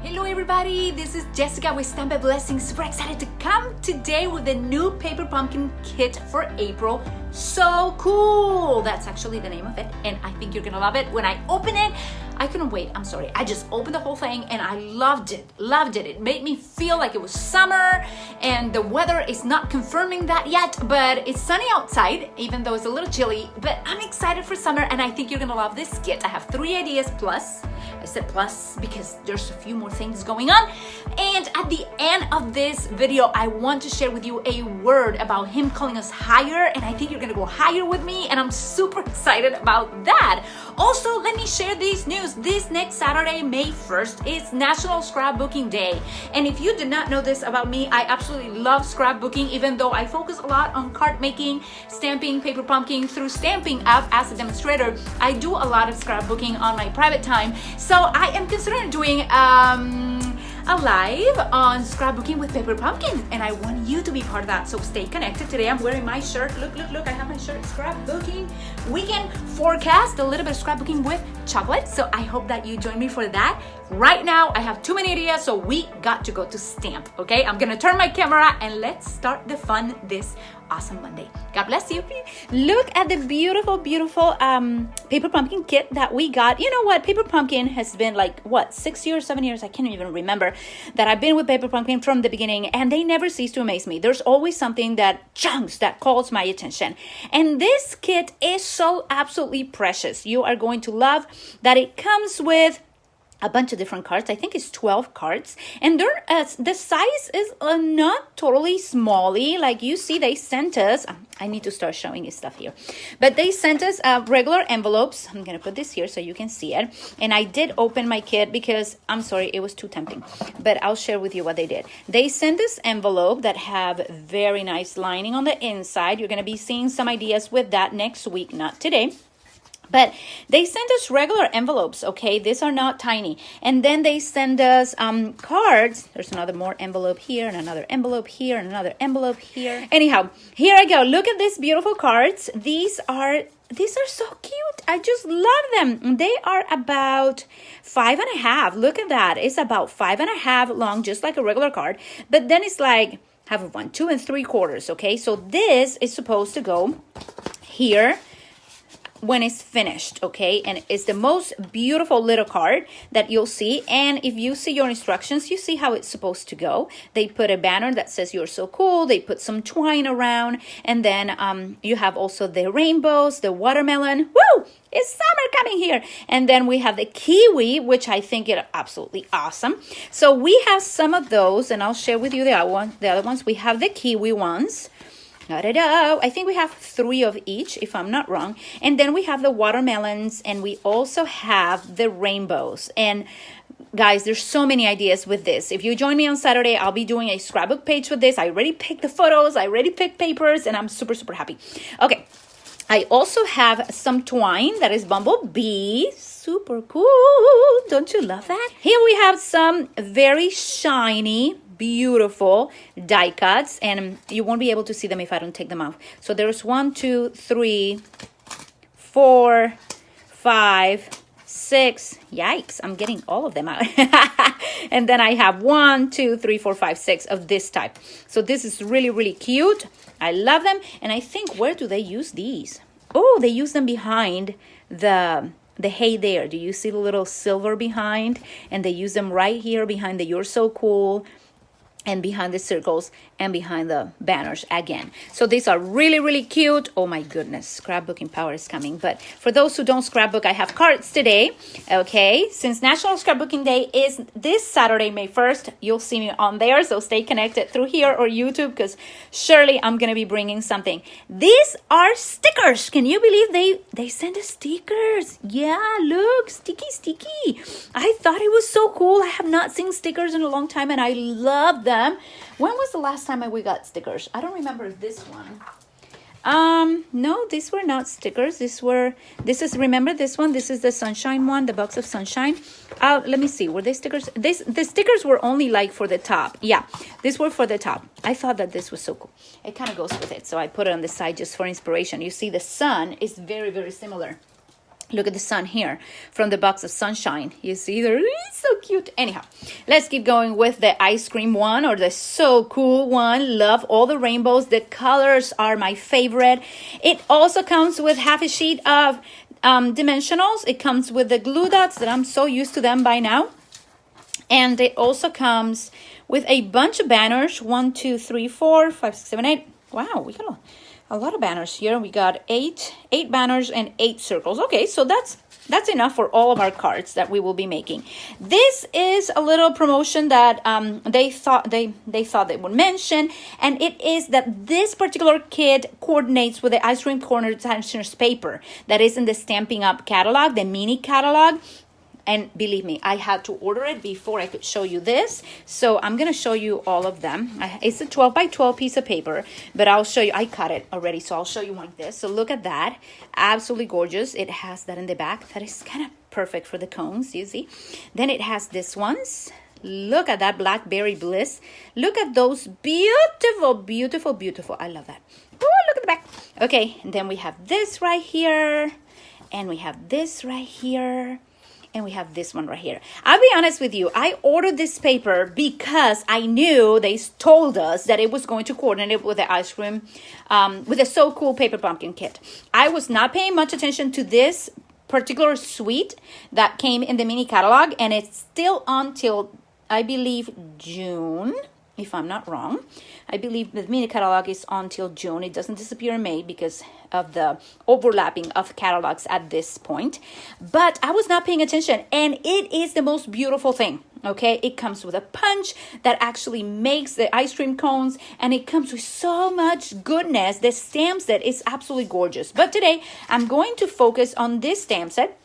Hello everybody, this is Jessica with Stampin' Blessings. Super excited to come today with a new paper pumpkin kit for April. So cool! That's actually the name of it, and I think you're gonna love it. When I open it, I couldn't wait. I'm sorry. I just opened the whole thing and I loved it. It made me feel like it was summer, and the weather is not confirming that yet, but it's sunny outside, even though it's a little chilly. But I'm excited for summer, and I think you're gonna love this kit. I have 3 ideas plus. I said plus because there's a few more things going on. And at the end of this video, I want to share with you a word about him calling us higher, and I think you're gonna go higher with me, and I'm super excited about that. Also, let me share this news. This next Saturday, May 1st, is National Scrapbooking Day. And if you did not know this about me, I absolutely love scrapbooking, even though I focus a lot on card making, stamping, paper pumpkin through Stampin'Up as a demonstrator. I do a lot of scrapbooking on my private time. So I am considering doing a live on scrapbooking with paper pumpkins, and I want you to be part of that, so stay connected. Today I'm wearing my shirt. Look, I have my shirt. Scrapbooking weekend forecast, a little bit of scrapbooking with chocolate, so I hope that you join me for that. Right now I have too many ideas, so we got to go to stamp. Okay, I'm gonna turn my camera and let's start the fun this awesome Monday. God bless you. Look at the beautiful paper pumpkin kit that we got. You know what, paper pumpkin has been like 6 years, 7 years, I can't even remember, that I've been with paper pumpkin from the beginning, and they never cease to amaze me. There's always something that calls my attention, and this kit is so absolutely precious. You are going to love that it comes with a bunch of different cards. I think it's 12 cards, and they're the size is not totally smally. Like you see, they sent us, I need to start showing you stuff here, but they sent us regular envelopes. I'm gonna put this here so you can see it, and I did open my kit because I'm sorry, it was too tempting, but I'll share with you what they did. They sent this envelope that have very nice lining on the inside. You're gonna be seeing some ideas with that next week, not today. But they sent us regular envelopes, okay? These are not tiny. And then they send us cards. There's another more envelope here, and another envelope here, and another envelope here. Anyhow, here I go. Look at these beautiful cards. These are so cute. I just love them. They are about 5.5. Look at that. It's about 5.5 long, just like a regular card. But then it's like, have a 1, 2 3/4, okay? So this is supposed to go here when it's finished, okay? And it's the most beautiful little card that you'll see. And if you see your instructions, you see how it's supposed to go. They put a banner that says you're so cool. They put some twine around, and then you have also the rainbows, the watermelon. Woo! It's summer coming here. And then we have the kiwi, which I think is absolutely awesome. So we have some of those, and I'll share with you the other ones. We have the kiwi ones. I think we have 3 of each, if I'm not wrong. And then we have the watermelons, and we also have the rainbows. And guys, there's so many ideas with this. If you join me on Saturday, I'll be doing a scrapbook page with this. I already picked the photos, I already picked papers, and I'm super, super happy. Okay, I also have some twine that is bumblebee. Super cool. Don't you love that? Here we have some very shiny, beautiful die cuts, and you won't be able to see them if I don't take them off. So there's 1, 2, 3, 4, 5, 6. Yikes, I'm getting all of them out. And then I have 1, 2, 3, 4, 5, 6 of this type. So this is really, really cute. I love them. And I think, where do they use these? Oh, they use them behind the hay there. Do you see the little silver behind? And they use them right here behind the You're So Cool, and behind the circles, and behind the banners again. So these are really, really cute. Oh my goodness, scrapbooking power is coming. But for those who don't scrapbook, I have cards today, okay? Since National Scrapbooking Day is this Saturday, May 1st, you'll see me on there, so stay connected through here or YouTube, because surely I'm gonna be bringing something. These are stickers. Can you believe they send us stickers? Yeah, look, sticky. I thought it was so cool. I have not seen stickers in a long time, and I love them. When was the last time we got stickers? I don't remember this one. No, these were not stickers. Remember this one? This is the sunshine one, the box of sunshine. Let me see. Were they stickers? The stickers were only like for the top. Yeah, these were for the top. I thought that this was so cool. It kind of goes with it. So I put it on the side just for inspiration. You see the sun is very, very similar Look at the sun here from the box of sunshine. You see there? It's so cute. Anyhow, let's keep going with the ice cream one, or the so cool one. Love all the rainbows. The colors are my favorite. It also comes with half a sheet of dimensionals. It comes with the glue dots that I'm so used to them by now. And it also comes with a bunch of banners. 1, 2, 3, 4, 5, 6, 7, 8. Wow, we got a lot of banners here. We got eight banners and 8 circles. Okay, so that's enough for all of our cards that we will be making. This is a little promotion that they thought they would mention, and it is that this particular kit coordinates with the Ice Cream Corner Designers paper that is in the Stampin'Up catalog, the mini catalog. And believe me, I had to order it before I could show you this. So I'm going to show you all of them. It's a 12 by 12 piece of paper, but I'll show you. I cut it already, so I'll show you like this. So look at that. Absolutely gorgeous. It has that in the back. That is kind of perfect for the cones, you see. Then it has this ones. Look at that Blackberry Bliss. Look at those beautiful, beautiful, beautiful. I love that. Oh, look at the back. Okay, and then we have this right here. And we have this right here. And we have this one right here. I'll be honest with you. I ordered this paper because I knew they told us that it was going to coordinate with the ice cream, with the So Cool Paper Pumpkin Kit. I was not paying much attention to this particular suite that came in the mini catalog. And it's still until, I believe, June, if I'm not wrong. I believe the mini catalog is until June. It doesn't disappear in May because of the overlapping of catalogs at this point. But I was not paying attention, and it is the most beautiful thing. Okay, it comes with a punch that actually makes the ice cream cones, and it comes with so much goodness. The stamp set is absolutely gorgeous. But today I'm going to focus on this stamp set,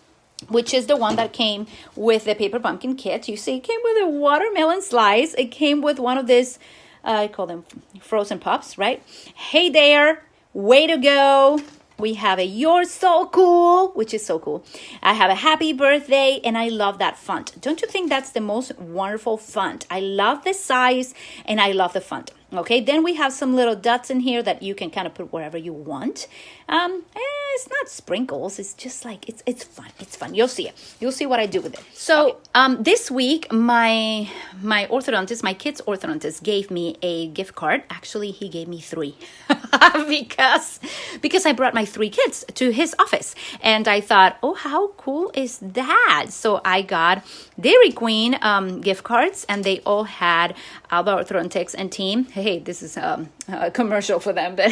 which is the one that came with the Paper Pumpkin Kit. You see, it came with a watermelon slice. It came with one of these, I call them frozen pups, right? Hey there, way to go. We have a You're So Cool, which is so cool. I have a Happy Birthday, and I love that font. Don't you think that's the most wonderful font? I love the size, and I love the font. Okay, then we have some little dots in here that you can kind of put wherever you want. It's not sprinkles. It's just like, it's fun. It's fun. You'll see it. You'll see what I do with it. So this week, my orthodontist, my kid's orthodontist, gave me a gift card. Actually, he gave me 3 because I brought my 3 kids to his office. And I thought, oh, how cool is that? So I got Dairy Queen gift cards, and they all had Alba Orthodontics and team. Hey, this is a commercial for them, but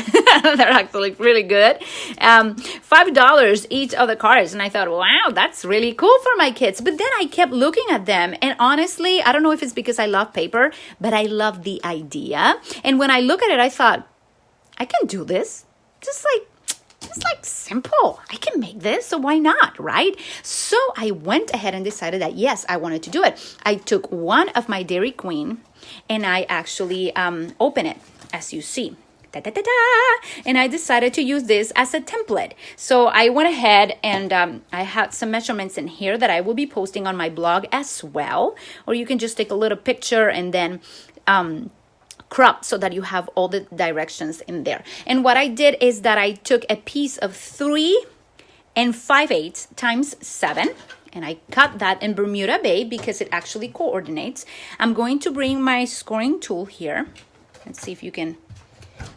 they're actually really good. $5 each of the cards. And I thought, wow, that's really cool for my kids. But then I kept looking at them. And honestly, I don't know if it's because I love paper, but I love the idea. And when I look at it, I thought, I can do this. Just like simple. I can make this, so why not, right? So I went ahead and decided that, yes, I wanted to do it. I took one of my Dairy Queen and I actually opened it, as you see. And I decided to use this as a template. So I went ahead and I had some measurements in here that I will be posting on my blog as well. Or you can just take a little picture and then crop so that you have all the directions in there. And what I did is that I took a piece of 3 5/8 times 7. And I cut that in Bermuda Bay because it actually coordinates. I'm going to bring my scoring tool here. Let's see if you can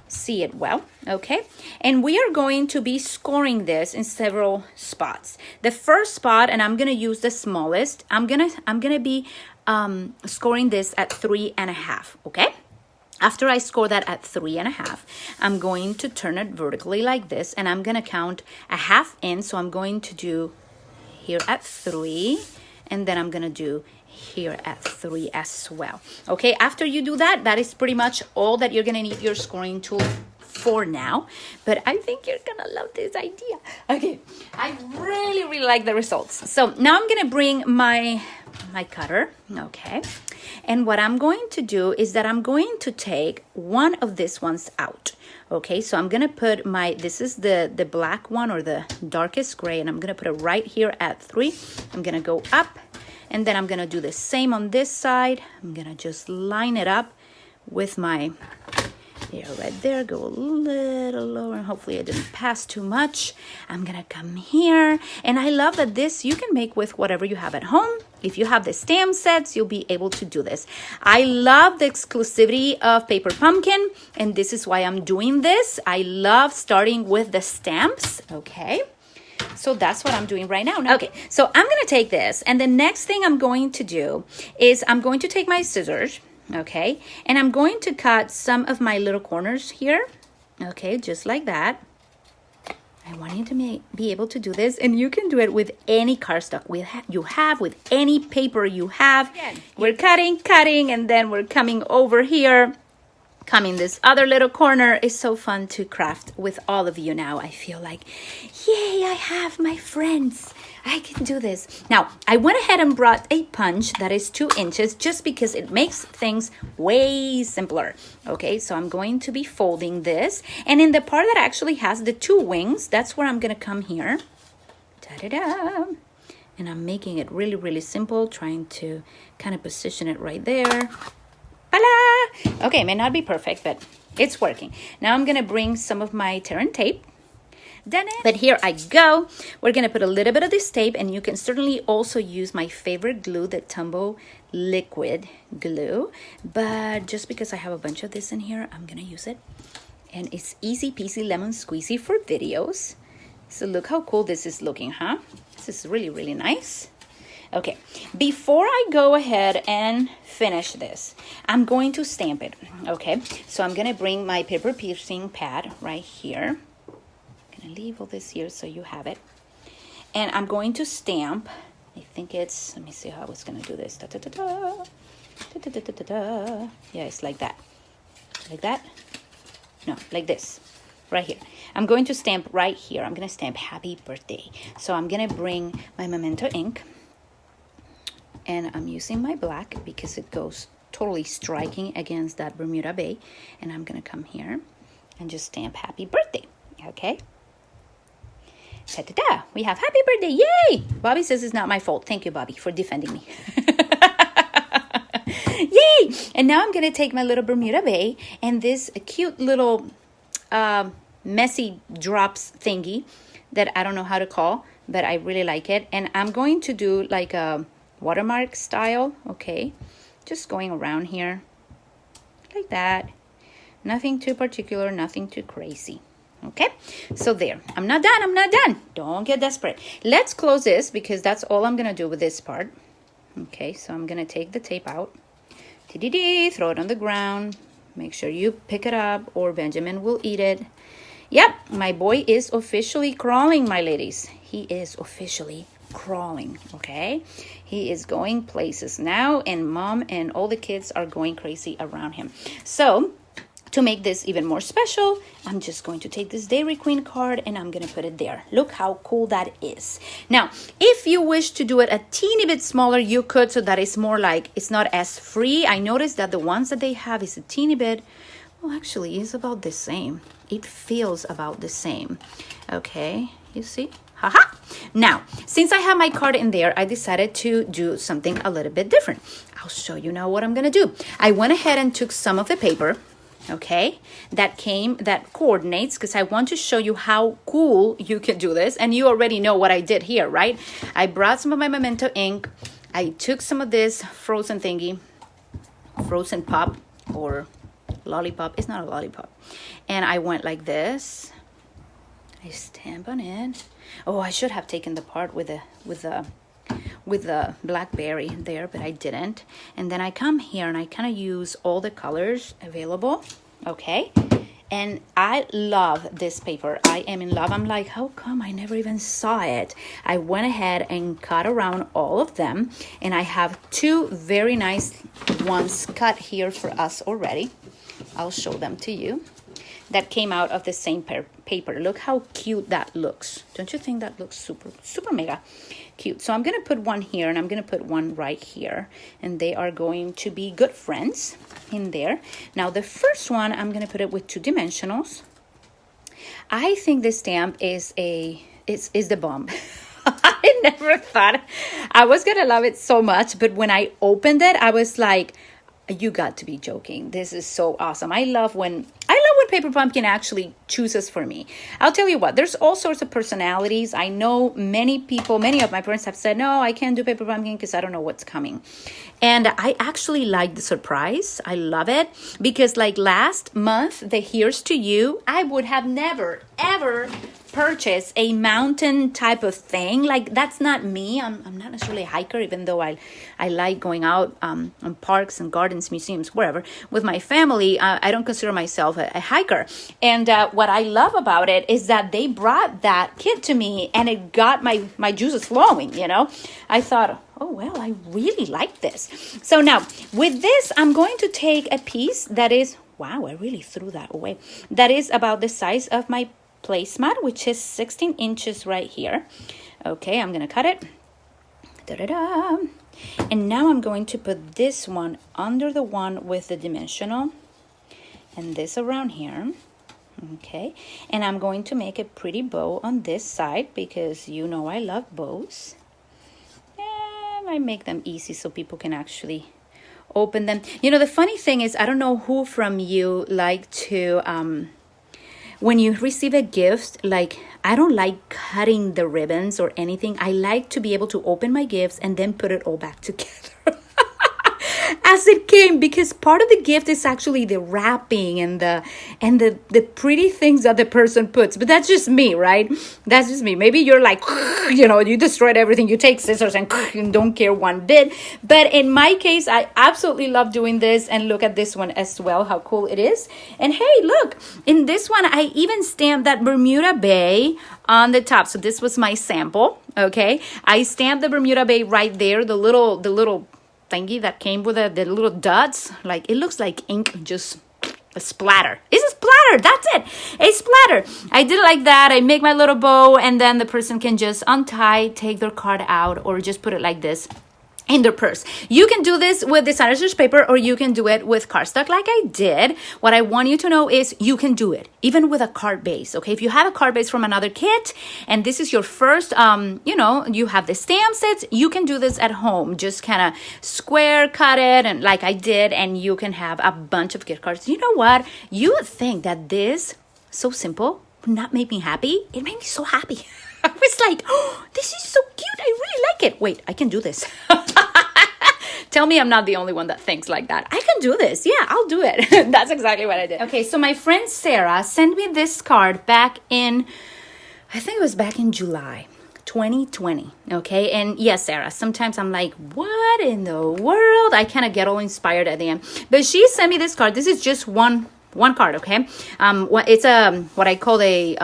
see it well. Okay, and we are going to be scoring this in several spots. The first spot, and I'm gonna use the smallest, I'm gonna be scoring this at 3.5. Okay, after I score that at 3.5, I'm going to turn it vertically like this, and I'm gonna count a half in. So I'm going to do here at 3, and then I'm gonna do here at 3 as well. Okay, after you do that, that is pretty much all that you're gonna need your scoring tool for now. But I think you're gonna love this idea. Okay, I really like the results. So now I'm gonna bring my cutter. Okay, and what I'm going to do is that I'm going to take one of these ones out. Okay, so I'm gonna put this is the black one, or the darkest gray, and I'm gonna put it right here at 3. I'm gonna go up, and then I'm gonna do the same on this side. I'm gonna just line it up with my Yeah, right there. Go a little lower. And hopefully I didn't pass too much. I'm gonna come here. And I love that this you can make with whatever you have at home. If you have the stamp sets, you'll be able to do this. I love the exclusivity of Paper Pumpkin, and this is why I'm doing this. I love starting with the stamps, okay? So that's what I'm doing right now. Okay, so I'm gonna take this, and the next thing I'm going to do is I'm going to take my scissors, okay? And I'm going to cut some of my little corners here, okay, just like that. I want you to be able to do this, and you can do it with any cardstock you have, with any paper you have. We're cutting, and then we're coming over here, coming this other little corner. Is so fun to craft with all of you now. I feel like, yay, I have my friends. I can do this. Now, I went ahead and brought a punch that is 2 inches just because it makes things way simpler. Okay, so I'm going to be folding this. And in the part that actually has the 2 wings, that's where I'm going to come here. Ta-da-da! And I'm making it really, really simple, trying to kind of position it right there. Voila! Okay, may not be perfect, but it's working. Now I'm going to bring some of my tear and tape. But here I go. We're going to put a little bit of this tape, and you can certainly also use my favorite glue, the Tumbo liquid glue. But just because I have a bunch of this in here, I'm going to use it. And it's easy peasy lemon squeezy for videos. So look how cool this is looking, huh? This is really, really nice. Okay, before I go ahead and finish this, I'm going to stamp it, okay? So I'm going to bring my paper piercing pad right here. I'm going to leave all this here so you have it. And I'm going to stamp, I think it's, let me see how I was going to do this. Da, da, da, da. Da, da, da, da, da, da. Yeah, it's like that. Like that? No, like this. Right here. I'm going to stamp right here. I'm going to stamp happy birthday. So I'm going to bring my Memento ink. And I'm using my black because it goes totally striking against that Bermuda Bay. And I'm going to come here and just stamp happy birthday. Okay. Ta-da-da. We have happy birthday. Yay! Bobby says it's not my fault. Thank you, Bobby, for defending me. Yay! And now I'm going to take my little Bermuda Bay and this cute little messy drops thingy that I don't know how to call, but I really like it. And I'm going to do like a watermark style, okay? Just going around here like that. Nothing too particular, nothing too crazy. Okay, so there. I'm not done. Don't get desperate. Let's close this because that's all I'm gonna do with this part. Okay, so I'm gonna take the tape out. Throw it on the ground. Make sure you pick it up or Benjamin will eat it. Yep, my boy is officially crawling, my ladies. He is officially crawling, okay? He is going places now, and mom and all the kids are going crazy around him. So to make this even more special, I'm just going to take this Dairy Queen card and I'm going to put it there. Look how cool that is. Now, if you wish to do it a teeny bit smaller, you could, so that it's more like, it's not as free. I noticed that the ones that they have is a teeny bit, well, actually, it's about the same. It feels about the same. Okay, you see? Haha. Now, since I have my card in there, I decided to do something a little bit different. I'll show you now what I'm going to do. I went ahead and took some of the paper, okay, that coordinates, because I want to show you how cool you can do this. And you already know what I did here, right? I brought some of my Memento ink. I took some of this frozen thingy, frozen pop or lollipop. It's not a lollipop. And I went like this. I stamp on it. Oh, I should have taken the part with the blackberry there, but I didn't. And then I come here and I kind of use all the colors available, okay? And I love this paper. I am in love. I'm like, how come I never even saw it? I went ahead and cut around all of them, and I have two very nice ones cut here for us already. I'll show them to you. That came out of the same paper. Look how cute that looks. Don't you think that looks super, super mega cute? So I'm going to put one here and I'm going to put one right here. And they are going to be good friends in there. Now the first one, I'm going to put it with 2 dimensionals. I think this stamp is the bomb. I never thought I was going to love it so much. But when I opened it, I was like, you got to be joking. This is so awesome. I love when paper pumpkin actually chooses for me. I'll tell you what, there's all sorts of personalities. I know many people, many of my friends have said, no, I can't do paper pumpkin because I don't know what's coming. And I actually like the surprise. I love it because like last month, the Here's to You, I would have never, ever purchase a mountain type of thing. Like that's not me. I'm not necessarily a hiker, even though I like going out on parks and gardens, museums, wherever with my family. I don't consider myself a hiker. And what I love about it is that they brought that kit to me and it got my juices flowing, you know. I thought, oh, well, I really like this. So now with this, I'm going to take a piece that is, wow, I really threw that away. That is about the size of my placemat, which is 16 inches right here. Okay, I'm gonna cut it. Da-da-da. And now I'm going to put this one under the one with the dimensional and this around here. Okay, and I'm going to make a pretty bow on this side because you know I love bows. And I make them easy so people can actually open them. You know, the funny thing is, I don't know who from you like to when you receive a gift, like I don't like cutting the ribbons or anything. I like to be able to open my gifts and then put it all back together as it came, because part of the gift is actually the wrapping and the pretty things that the person puts. But that's just me, right? That's just me. Maybe you're like, you know, you destroyed everything. You take scissors and don't care one bit. But in my case, I absolutely love doing this. And look at this one as well, how cool it is. And hey, look, in this one, I even stamped that Bermuda Bay on the top. So this was my sample, okay? I stamped the Bermuda Bay right there, the little thingy that came with the little dots. Like it looks like ink, just a splatter. It's a splatter, that's it, a splatter. I did it like that. I make my little bow and then the person can just untie, take their card out, or just put it like this in their purse. You can do this with designer stitch paper or you can do it with cardstock like I did. What I want you to know is you can do it even with a card base, okay? If you have a card base from another kit and this is your first, you know, you have the stamp sets, you can do this at home. Just kind of square cut it and like I did, and you can have a bunch of gift cards. You know what? You would think that this, so simple, would not make me happy. It made me so happy. I was like, oh, this is so cute. I really like it. Wait, I can do this. Tell me I'm not the only one that thinks like that. I can do this. Yeah, I'll do it. That's exactly what I did. Okay, so my friend Sarah sent me this card back in, I think it was back in July 2020. Okay, and yes, Sarah, sometimes I'm like, what in the world? I kind of get all inspired at the end. But she sent me this card. This is just one card, okay? It's what I call a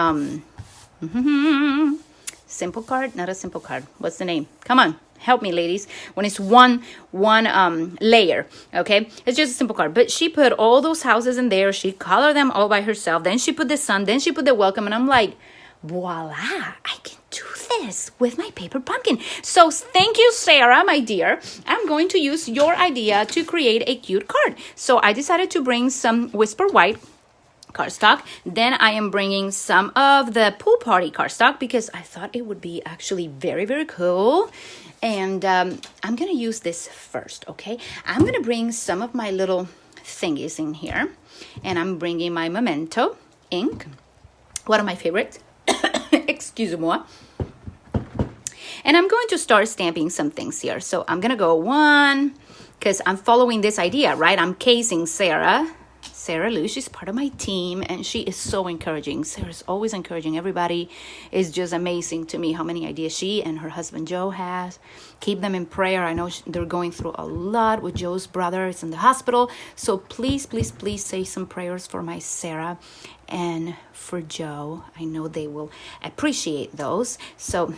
simple card, not a simple card. What's the name? Come on, help me, ladies. When it's one layer, okay? It's just a simple card. But she put all those houses in there. She colored them all by herself. Then she put the sun. Then she put the welcome. And I'm like, voila, I can do this with my paper pumpkin. So thank you, Sarah, my dear. I'm going to use your idea to create a cute card. So I decided to bring some Whisper White cardstock. Then I am bringing some of the Pool Party cardstock because I thought it would be actually very, very cool. And I'm going to use this first, okay? I'm going to bring some of my little thingies in here. And I'm bringing my Memento ink, one of my favorites. Excuse-moi. And I'm going to start stamping some things here. So I'm going to go one, because I'm following this idea, right? I'm casing Sarah Lou. She's part of my team and she is so encouraging. Sarah's always encouraging everybody. It's just amazing to me how many ideas she and her husband Joe has. Keep them in prayer. I know they're going through a lot with Joe's brother. It's in the hospital. So please, please, please say some prayers for my Sarah and for Joe. I know they will appreciate those. So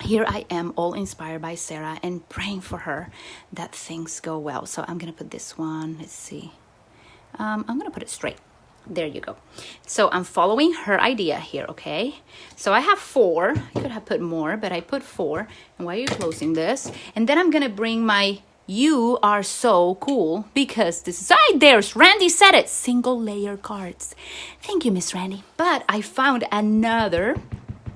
here I am, all inspired by Sarah and praying for her that things go well. So I'm going to put this one. Let's see. I'm going to put it straight. There you go. So I'm following her idea here, okay? So I have 4. I could have put more, but I put 4. And why are you closing this? And then I'm going to bring my You Are So Cool, because this is, there's Randy said it, single layer cards. Thank you, Miss Randy. But I found another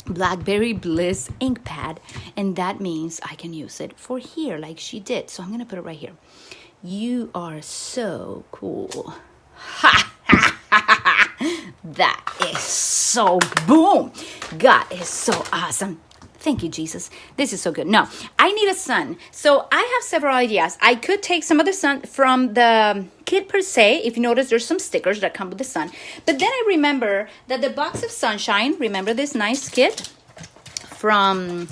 Blackberry Bliss ink pad, and that means I can use it for here like she did. So I'm going to put it right here. You are so cool. Ha, ha, ha, ha. That is so boom. God is so awesome. Thank you, Jesus. This is so good. No, I need a sun. So I have several ideas. I could take some of the sun from the kit per se. If you notice, there's some stickers that come with the sun. But then I remember that the box of sunshine, remember this nice kit from,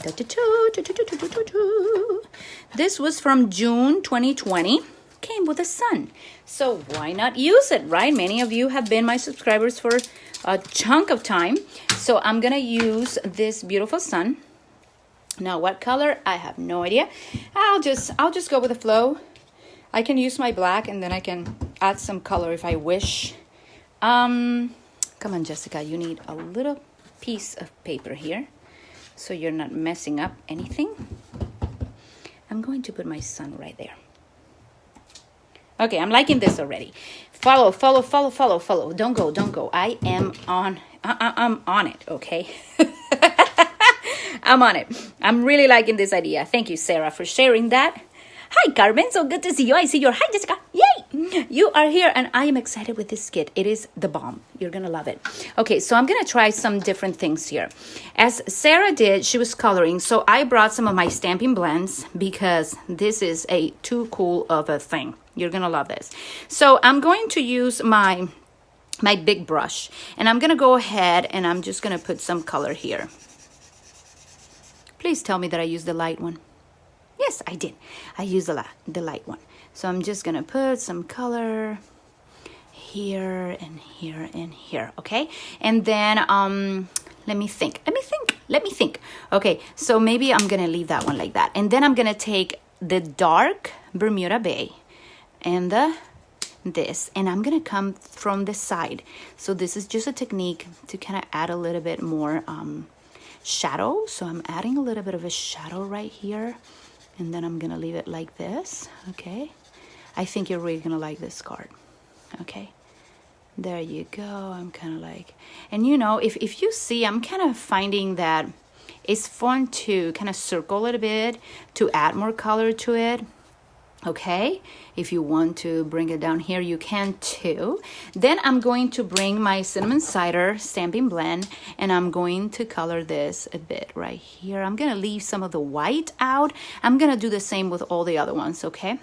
this was from June 2020, came with a sun. So why not use it, right? Many of you have been my subscribers for a chunk of time. So I'm going to use this beautiful sun. Now, what color? I have no idea. I'll just go with the flow. I can use my black and then I can add some color if I wish. Come on, Jessica, you need a little piece of paper here so you're not messing up anything. I'm going to put my sun right there. Okay, I'm liking this already. Follow. Don't go. I am on. I'm on it, okay? I'm on it. I'm really liking this idea. Thank you, Sarah, for sharing that. Hi, Carmen. So good to see you. I see your hi, Jessica. Yay! You are here, and I am excited with this kit. It is the bomb. You're going to love it. Okay, so I'm going to try some different things here. As Sarah did, she was coloring, so I brought some of my stamping blends because this is a too cool of a thing. You're going to love this. So I'm going to use my big brush, and I'm going to go ahead, and I'm just going to put some color here. Please tell me that I used the light one. Yes, I did. I used the light one. So I'm just going to put some color here and here and here, okay? And then let me think. Okay, so maybe I'm going to leave that one like that. And then I'm going to take the dark Bermuda Bay and this, and I'm going to come from the side. So this is just a technique to kind of add a little bit more shadow. So I'm adding a little bit of a shadow right here, and then I'm gonna leave it like this. Okay, I think you're really gonna like this card. Okay, there you go. I'm kind of like, and you know, if you see, I'm kind of finding that it's fun to kind of circle a little bit to add more color to it. Okay, if you want to bring it down here, you can too. Then I'm going to bring my cinnamon cider stamping blend, and I'm going to color this a bit right here. I'm gonna leave some of the white out. I'm gonna do the same with all the other ones, okay?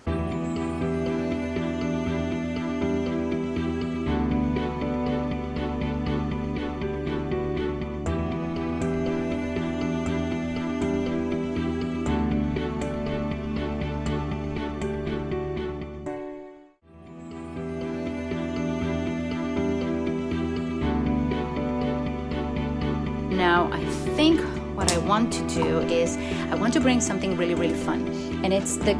Now, I think what I want to do is I want to bring something really, really fun. And it's the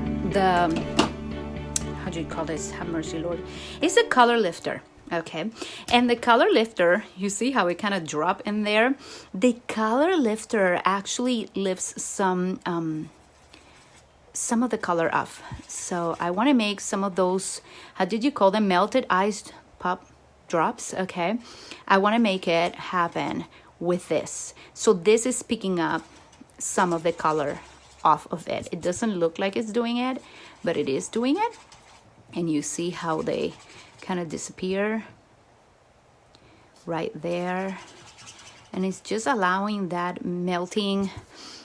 how do you call this? Have mercy, Lord. It's a color lifter, okay? And the color lifter, you see how it kind of drop in there? The color lifter actually lifts some of the color off. So I want to make some of those, how did you call them? Melted iced pop drops, okay? I want to make it happen with this. So this is picking up some of the color off of it. It doesn't look like it's doing it, but it is doing it. And you see how they kind of disappear right there. And it's just allowing that melting,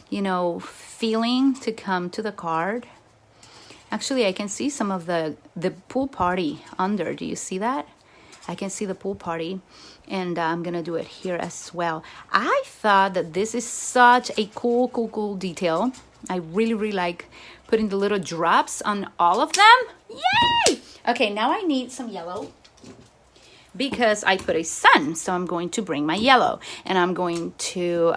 you know, feeling to come to the card. Actually, I can see some of the pool party under. Do you see that? I can see the pool party, and I'm gonna do it here as well. I thought that this is such a cool detail. I really like putting the little drops on all of them. Yay! Okay, now I need some yellow because I put a sun, so I'm going to bring my yellow, and I'm going to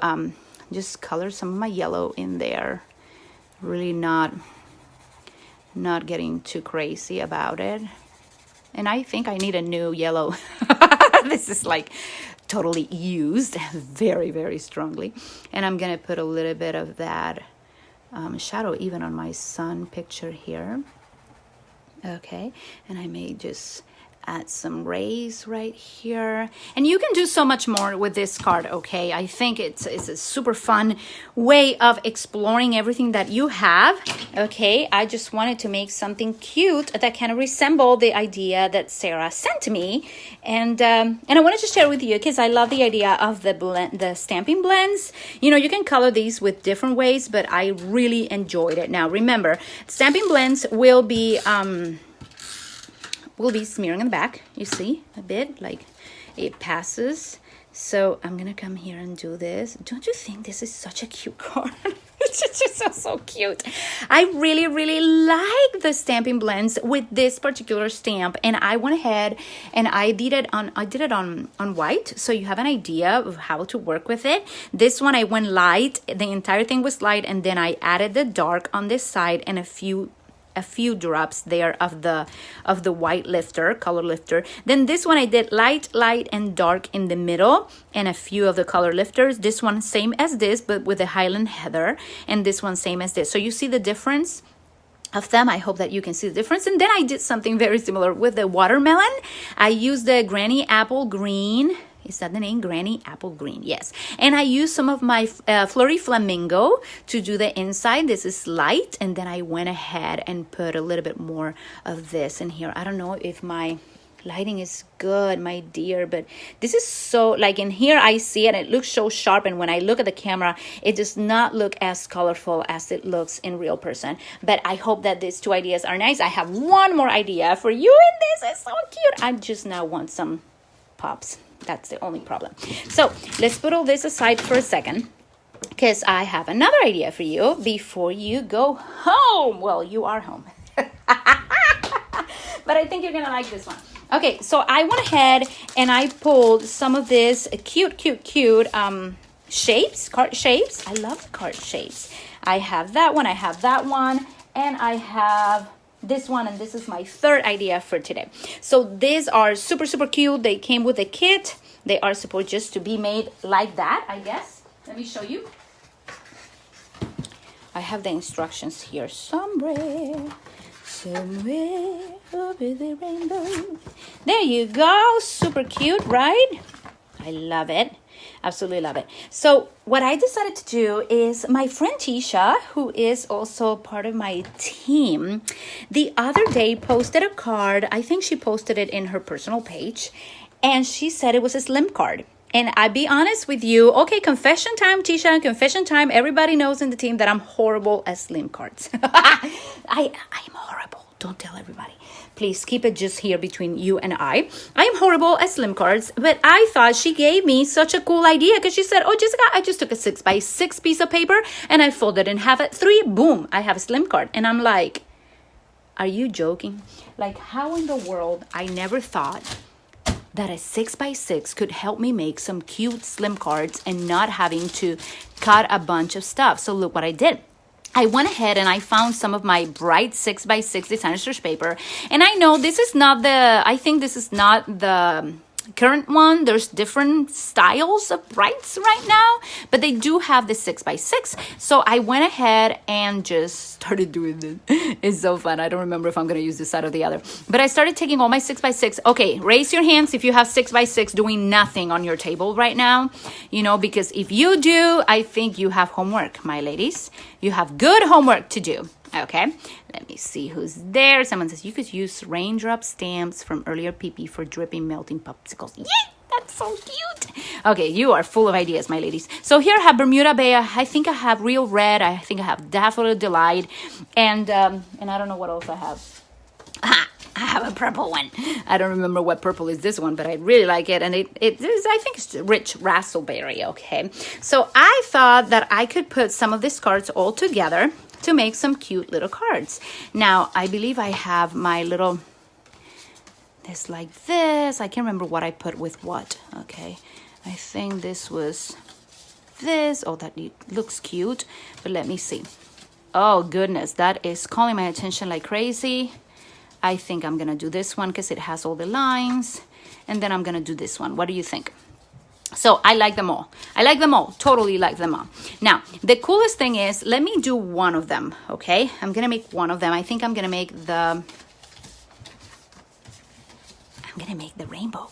just color some of my yellow in there. Really not getting too crazy about it. And I think I need a new yellow. This is like totally used very strongly. And I'm going to put a little bit of that shadow even on my sun picture here. Okay. And I may just add some rays right here. And you can do so much more with this card, okay? I think it's a super fun way of exploring everything that you have, okay? I just wanted to make something cute that kind of resemble the idea that Sarah sent me. And I wanted to share with you because I love the idea of the stamping blends. You know, you can color these with different ways, but I really enjoyed it. Now, remember, stamping blends will be smearing on the back, you see, a bit, like it passes. So I'm gonna come here and do this. Don't you think this is such a cute card? It's just so cute. I really, really like the stamping blends with this particular stamp, and I went ahead and I did it on white, so you have an idea of how to work with it. This one I went light, the entire thing was light, and then I added the dark on this side and a few drops there of the white lifter, color lifter. Then this one I did light and dark in the middle and a few of the color lifters. This one same as this, but with the Highland Heather, and this one same as this. So you see the difference of them. I hope that you can see the difference. And then I did something very similar with the watermelon. I used the Granny Apple Green. Is that the name? Granny Apple Green, yes. And I used some of my Flurry Flamingo to do the inside. This is light, and then I went ahead and put a little bit more of this in here. I don't know if my lighting is good, my dear, but this is so, like in here I see it, it looks so sharp, and when I look at the camera, it does not look as colorful as it looks in real person. But I hope that these two ideas are nice. I have one more idea for you, and this is so cute. I just now want some pops. That's the only problem. So let's put all this aside for a second, because I have another idea for you before you go home. Well, you are home. But I think you're going to like this one. Okay, so I went ahead and I pulled some of this cute shapes, card shapes. I love the card shapes. I have that one, and I have this one, and this is my third idea for today. So these are super cute. They came with a kit. They are supposed just to be made like that, I guess. Let me show you. I have the instructions here somewhere over the rainbow. There you go. Super cute, right? I love it. Absolutely love it. So what I decided to do is, my friend Tisha, who is also part of my team, the other day posted a card. I think she posted it in her personal page, and she said it was a slim card. And I'll be honest with you. Okay, confession time, Tisha. Confession time. Everybody knows in the team that I'm horrible at slim cards. I am horrible. Don't tell everybody. Please keep it just here between you and I. I am horrible at slim cards, but I thought she gave me such a cool idea, because she said, oh, Jessica, I just took a 6x6 piece of paper and I folded in half at 3. Boom, I have a slim card. And I'm like, are you joking? Like, how in the world I never thought that a 6x6 could help me make some cute slim cards and not having to cut a bunch of stuff. So look what I did. I went ahead and I found some of my bright 6x6 designer stretch paper. And I know this is not I think this is not the current one. There's different styles of brights right now, but they do have the 6x6. So I went ahead and just started doing this. It's so fun. I don't remember if I'm going to use this side or the other, but I started taking all my 6x6. Okay, raise your hands if you have 6x6 doing nothing on your table right now, you know, because if you do, I think you have homework, my ladies. You have good homework to do. Okay, let me see who's there. Someone says you could use raindrop stamps from earlier PP for dripping melting popsicles. Yay! That's so cute. Okay, you are full of ideas, my ladies. So here I have Bermuda Bay. I think I have Real Red. I think I have Daffodil Delight, and I don't know what else I have. I have a purple one. I don't remember what purple is this one, but I really like it. And it is, I think it's rich raspberry, okay? So I thought that I could put some of these cards all together to make some cute little cards. Now, I believe I have my little, this like this. I can't remember what I put with what, okay? I think this was this. Oh, that looks cute, but let me see. Oh, goodness, that is calling my attention like crazy. I think I'm gonna do this one because it has all the lines, and then I'm gonna do this one. What do you think? So I like them all. I like them all. Totally like them all. Now, the coolest thing is, let me do one of them, okay? I'm gonna make one of them. I think I'm gonna make the, I'm gonna make the rainbow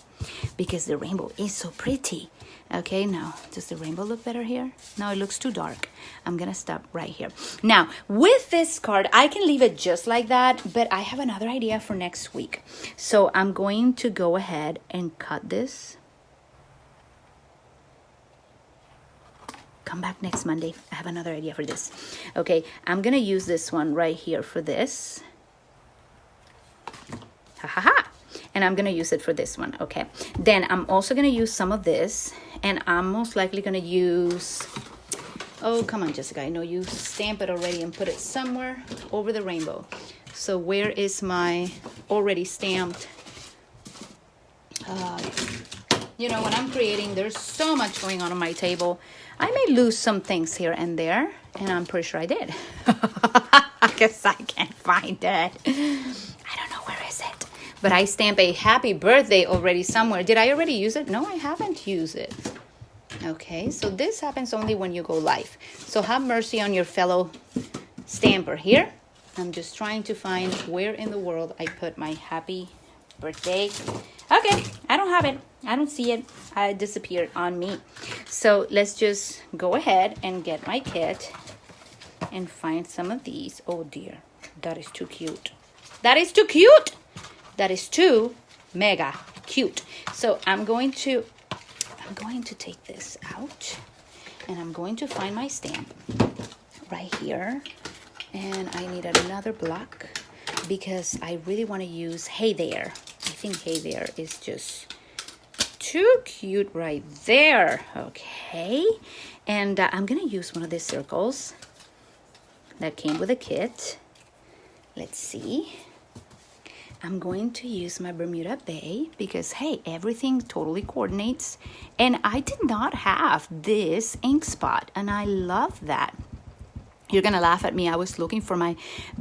because the rainbow is so pretty. Okay, now, does the rainbow look better here? No, it looks too dark. I'm gonna stop right here. Now, with this card, I can leave it just like that, but I have another idea for next week. So I'm going to go ahead and cut this. Come back next Monday. I have another idea for this. Okay, I'm gonna use this one right here for this. Ha ha ha. And I'm gonna use it for this one, okay? Then I'm also gonna use some of this, and I'm most likely gonna use, oh, come on, Jessica, I know you stamp it already and put it somewhere over the rainbow. So where is my already stamped, you know, when I'm creating, there's so much going on my table. I may lose some things here and there, and I'm pretty sure I did. I guess I can't find it. I don't know, where is it? But I stamp a happy birthday already somewhere. Did I already use it? No, I haven't used it. Okay, so this happens only when you go live. So have mercy on your fellow stamper here. I'm just trying to find where in the world I put my happy birthday. Okay, I don't have it. I don't see it. It disappeared on me. So let's just go ahead and get my kit and find some of these. Oh dear, that is too cute. That is too cute. That is too mega cute. So I'm going to take this out, and I'm going to find my stamp right here. And I need another block because I really want to use Hey There. I think Hey There is just too cute right there. Okay. And I'm going to use one of these circles that came with a kit. Let's see. I'm going to use my Bermuda Bay because, hey, everything totally coordinates. And I did not have this ink spot, and I love that. You're going to laugh at me. I was looking for my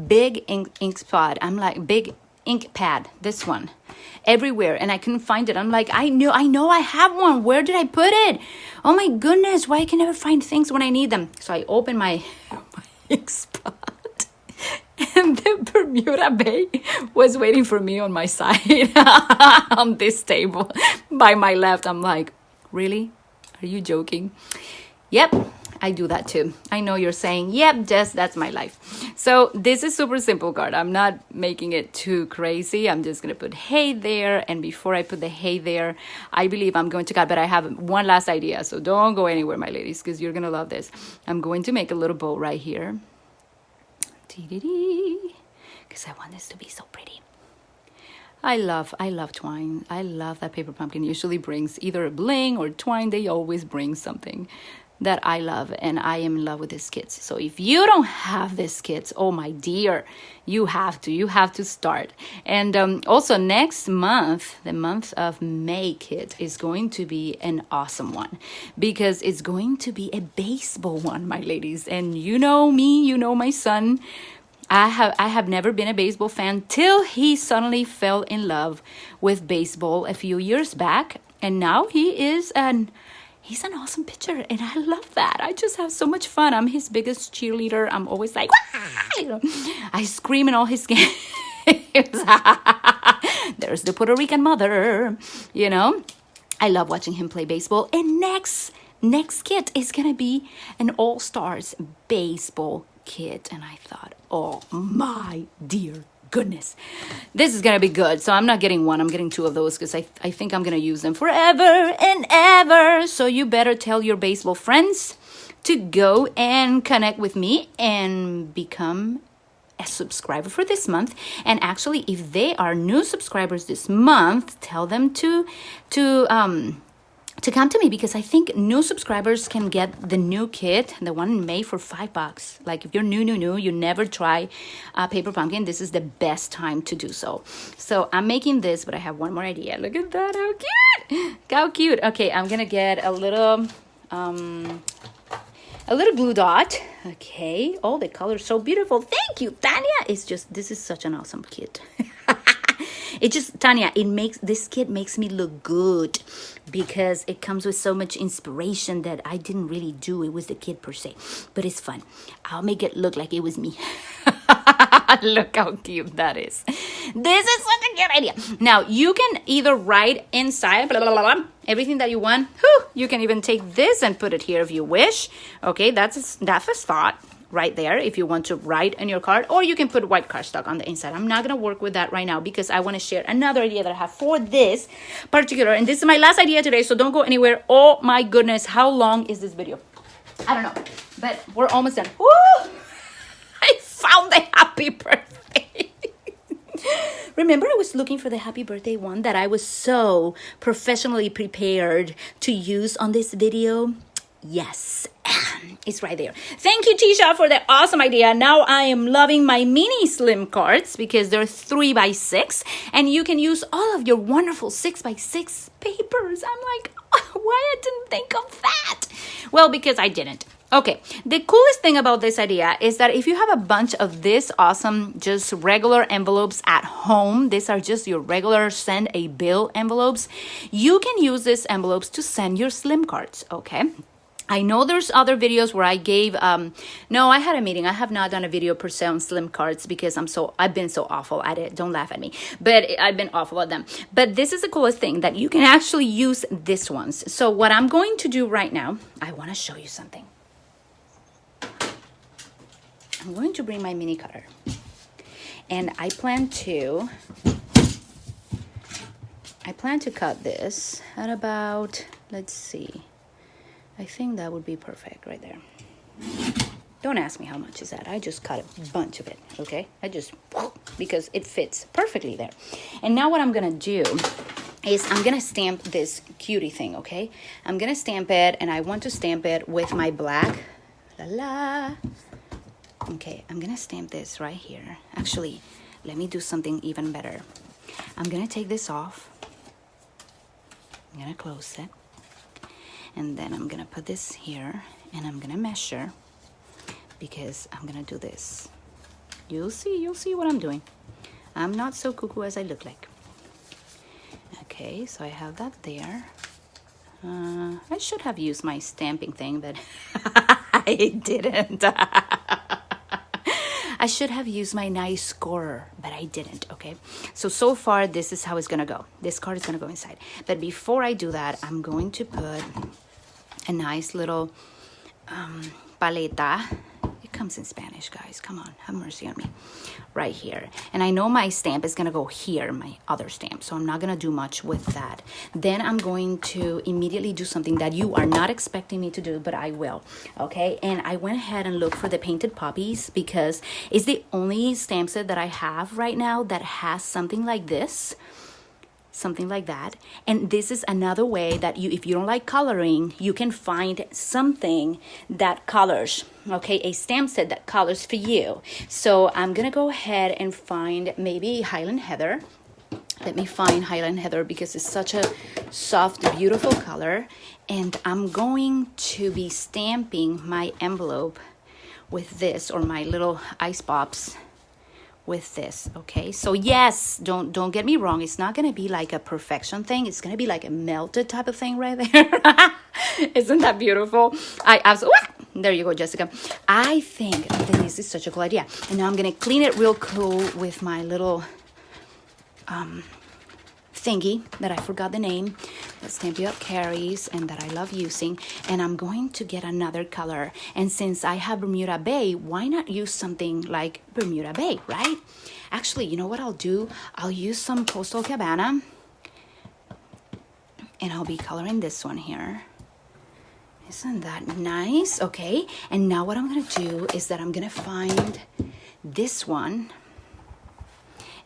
big ink spot. I'm like, big ink pad, this one, everywhere, and I couldn't find it. I'm like, I know I have one. Where did I put it? Oh my goodness, why I can never find things when I need them? So I opened my ink spot. And the Bermuda Bay was waiting for me on my side on this table by my left. I'm like, really? Are you joking? Yep, I do that too. I know you're saying, yep, Jess, that's my life. So this is super simple card. I'm not making it too crazy. I'm just going to put Hey There. And before I put the Hey There, I believe I'm going to cut, but I have one last idea. So don't go anywhere, my ladies, because you're going to love this. I'm going to make a little bow right here. Because I want this to be so pretty. I love twine. I love that Paper Pumpkin usually brings either a bling or twine. They always bring something that I love, and I am in love with these kits. So if you don't have these kits, oh my dear, you have to start. And also next month, the month of May kit is going to be an awesome one because it's going to be a baseball one, my ladies. And you know me, you know my son. I have never been a baseball fan till he suddenly fell in love with baseball a few years back, and now he's an awesome pitcher, and I love that. I just have so much fun. I'm his biggest cheerleader. I'm always like, wah! I scream in all his games. There's the Puerto Rican mother, you know. I love watching him play baseball. And next kit is gonna be an All-Stars baseball kit, and I thought, oh my dear goodness, this is gonna be good. So I'm not getting one, I'm getting two of those because I think I'm gonna use them forever and ever. So you better tell your baseball friends to go and connect with me and become a subscriber for this month. And actually, if they are new subscribers this month, tell them to come to me, because I think new subscribers can get the new kit, the one in May, for $5. Like if you're new, you never try Paper Pumpkin, this is the best time to do so. So I'm making this, but I have one more idea. Look at that, how cute! How cute! Okay, I'm gonna get a little glue dot. Okay, all the colors so beautiful. Thank you, Tanya. This is such an awesome kit. Tanya, this kit makes me look good because it comes with so much inspiration that I didn't really do. It was the kit per se, but it's fun. I'll make it look like it was me. Look how cute that is. This is such a good idea. Now, you can either write inside, blah, blah, blah, blah, everything that you want. Whew, you can even take this and put it here if you wish. Okay, that's a spot right there if you want to write on your card, or you can put white cardstock on the inside. I'm not going to work with that right now because I want to share another idea that I have for this particular, and this is my last idea today, so don't go anywhere. Oh my goodness, how long is this video? I don't know, but we're almost done. Woo! I found the happy birthday. Remember, I was looking for the happy birthday one that I was so professionally prepared to use on this video. Yes, it's right there. Thank you, Tisha, for the awesome idea. Now I am loving my mini slim cards because they're 3x6, and you can use all of your wonderful 6x6 papers. I'm like, oh, why I didn't think of that? Well, because I didn't. Okay, the coolest thing about this idea is that if you have a bunch of this awesome, just regular envelopes at home, these are just your regular send a bill envelopes, you can use these envelopes to send your slim cards, okay? I know there's other videos where I gave, no, I had a meeting. I have not done a video per se on slim cards because I've been so awful at it. Don't laugh at me, but I've been awful at them. But this is the coolest thing, that you can actually use these ones. So what I'm going to do right now, I want to show you something. I'm going to bring my mini cutter, and I plan to cut this at about, let's see, I think that would be perfect right there. Don't ask me how much is that. I just cut a bunch of it, okay? Because it fits perfectly there. And now what I'm gonna do is I'm gonna stamp this cutie thing, okay? I'm gonna stamp it, and I want to stamp it with my black, Okay, I'm gonna stamp this right here. Actually, let me do something even better. I'm gonna take this off. I'm gonna close it. And then I'm gonna put this here, and I'm gonna measure, because I'm gonna do this. You'll see what I'm doing. I'm not so cuckoo as I look like. Okay, so I have that there. I should have used my stamping thing, but I didn't. I should have used my nice scorer, but I didn't, okay? So far, this is how it's gonna go. This card is gonna go inside. But before I do that, I'm going to put a nice little paleta. It comes in Spanish, guys. Come on, have mercy on me. Right here. And I know my stamp is gonna go here, my other stamp, so I'm not gonna do much with that. Then I'm going to immediately do something that you are not expecting me to do, but I will, okay? And I went ahead and looked for the painted poppies because it's the only stamp set that I have right now that has something like this. Something like that. And this is another way that you, if you don't like coloring, you can find something that colors, okay? A stamp set that colors for you. So I'm gonna go ahead and find maybe Highland Heather. Let me find Highland Heather because it's such a soft, beautiful color. And I'm going to be stamping my envelope with this, or my little ice pops with this, okay? So yes, don't get me wrong, it's not gonna be like a perfection thing, it's gonna be like a melted type of thing right there. Isn't that beautiful? I absolutely, there you go, Jessica. I think that this is such a cool idea. And now I'm gonna clean it real cool with my little thingy that I forgot the name, that Stampin'Up carries and that I love using. And I'm going to get another color. And since I have Bermuda Bay, why not use something like Bermuda Bay, right? Actually, you know what I'll do? I'll use some Coastal Cabana, and I'll be coloring this one here. Isn't that nice? Okay, and now what I'm gonna do is that I'm gonna find this one,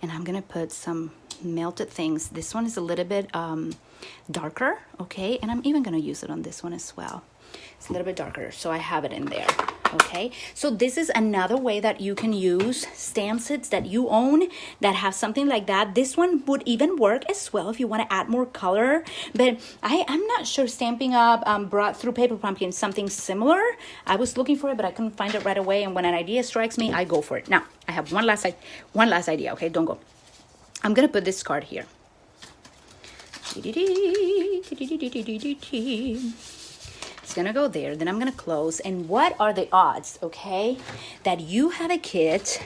and I'm gonna put some melted things. This one is a little bit darker, okay? And I'm even gonna use it on this one as well. It's a little bit darker, so I have it in there, okay? So this is another way that you can use stamp sets that you own that have something like that. This one would even work as well if you want to add more color, but I'm not sure Stampin'Up brought through Paper Pumpkin something similar. I was looking for it, but I couldn't find it right away, and when an idea strikes me, I go for it. Now, I have one last idea, okay? Don't go. I'm gonna put this card here. It's gonna go there, then I'm gonna close. And what are the odds, okay, that you have a kit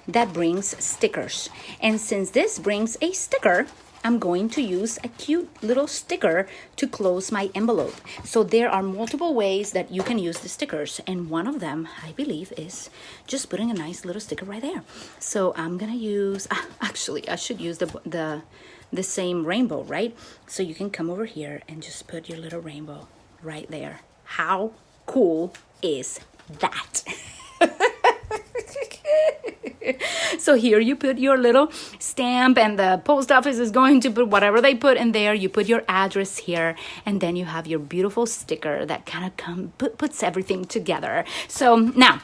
that brings stickers. And since this brings a sticker, I'm going to use a cute little sticker to close my envelope. So there are multiple ways that you can use the stickers. And one of them, I believe, is just putting a nice little sticker right there. So I'm gonna use, actually, I should use the same rainbow, right? So you can come over here and just put your little rainbow right there. How cool is that? So here you put your little stamp, and the post office is going to put whatever they put in there. You put your address here, and then you have your beautiful sticker that kind of puts everything together. So now,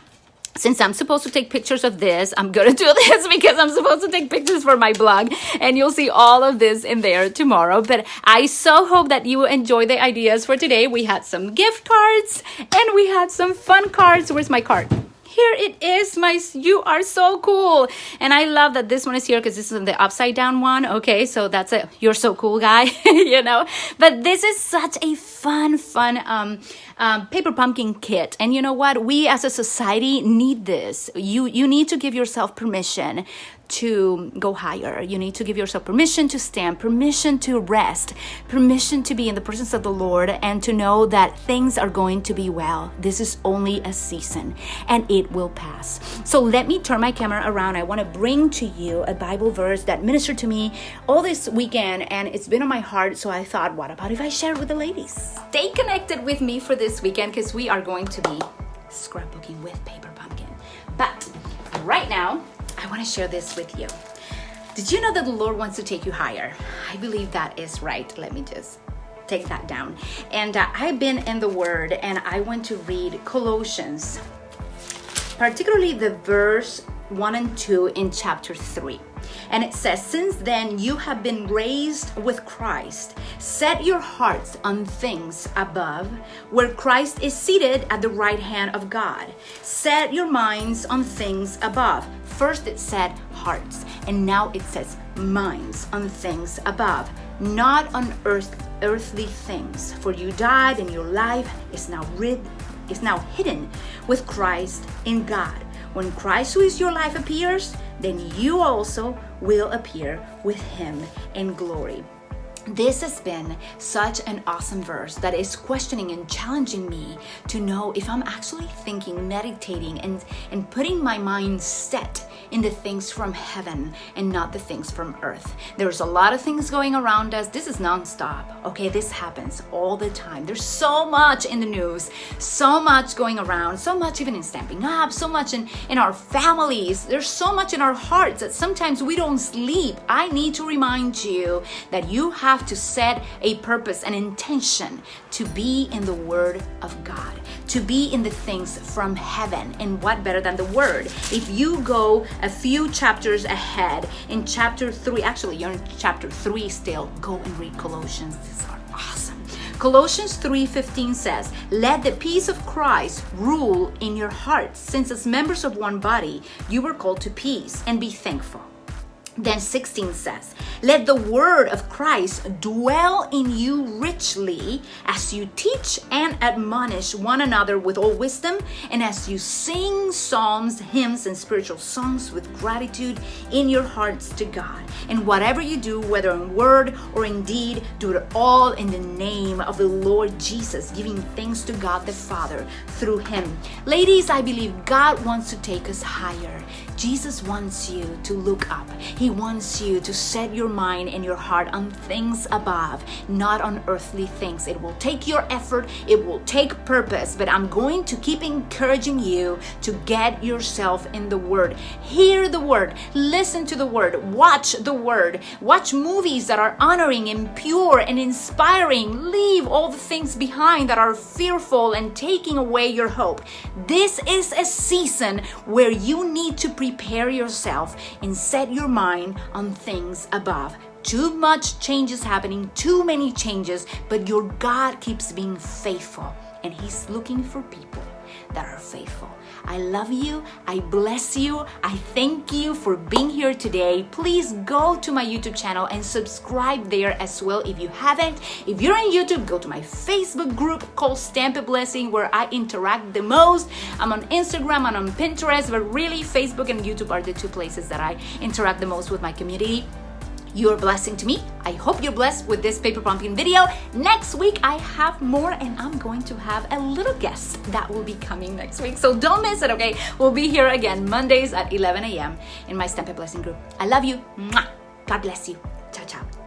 since I'm supposed to take pictures of this, I'm going to do this because I'm supposed to take pictures for my blog, and you'll see all of this in there tomorrow. But I so hope that you enjoy the ideas for today. We had some gift cards and we had some fun cards. Where's my card? Here it is, you are so cool. And I love that this one is here because this is the upside down one. Okay, so that's it. You're so cool, guy, you know. But this is such a fun paper pumpkin kit. And you know what? We as a society need this. You need to give yourself permission to go higher. You need to give yourself permission to stand, permission to rest, permission to be in the presence of the Lord, and to know that things are going to be well. This is only a season and it will pass. So let me turn my camera around. I want to bring to you a Bible verse that ministered to me all this weekend, and it's been on my heart. So I thought, what about if I share it with the ladies? Stay connected with me for this weekend because we are going to be scrapbooking with paper pumpkin. But right now, I want to share this with you. Did you know that the Lord wants to take you higher? I believe that is right. Let me just take that down. And I've been in the Word, and I want to read Colossians, particularly the verse 1 and 2 in chapter 3. And it says, since then you have been raised with Christ. Set your hearts on things above, where Christ is seated at the right hand of God. Set your minds on things above. First it said hearts, and now it says minds on things above, not on earthly things. For you died, and your life is now hidden with Christ in God. When Christ, who is your life, appears, then you also will appear with him in glory. This has been such an awesome verse that is questioning and challenging me to know if I'm actually thinking, meditating, and putting my mind set in the things from heaven and not the things from earth. There's a lot of things going around us. This is nonstop. Okay, this happens all the time. There's so much in the news, so much going around, so much even in Stampin'Up, so much in our families. There's so much in our hearts that sometimes we don't sleep. I need to remind you that you have to set a purpose, an intention to be in the Word of God, to be in the things from heaven. And what better than the Word? If you go a few chapters ahead in chapter 3, actually you're in chapter 3 still, go and read Colossians. These are awesome. Colossians 3:15 says, let the peace of Christ rule in your hearts, since as members of one body you were called to peace, and be thankful. Then 16 says, let the word of Christ dwell in you richly as you teach and admonish one another with all wisdom, and as you sing psalms, hymns, and spiritual songs with gratitude in your hearts to God. And whatever you do, whether in word or in deed, do it all in the name of the Lord Jesus, giving thanks to God the Father through him. Ladies, I believe God wants to take us higher. Jesus wants you to look up. He wants you to set your mind and your heart on things above, not on earthly things. It will take your effort, it will take purpose, but I'm going to keep encouraging you to get yourself in the Word. Hear the Word, listen to the Word, watch the Word, watch movies that are honoring and pure and inspiring. Leave all the things behind that are fearful and taking away your hope. This is a season where you need to prepare yourself and set your mind on things above. Too much change is happening, too many changes, but your God keeps being faithful, and he's looking for people that are faithful. I love you. I bless you. I thank you for being here today. Please go to my YouTube channel and subscribe there as well if you haven't. If you're on YouTube, go to my Facebook group called Stampin' Blessing, where I interact the most. I'm on Instagram and on Pinterest, but really Facebook and YouTube are the two places that I interact the most with my community. You're a blessing to me. I hope you're blessed with this paper pumpkin video. Next week, I have more, and I'm going to have a little guest that will be coming next week. So don't miss it, okay? We'll be here again Mondays at 11 a.m. in my Stampin' Blessing group. I love you. Mwah. God bless you. Ciao, ciao.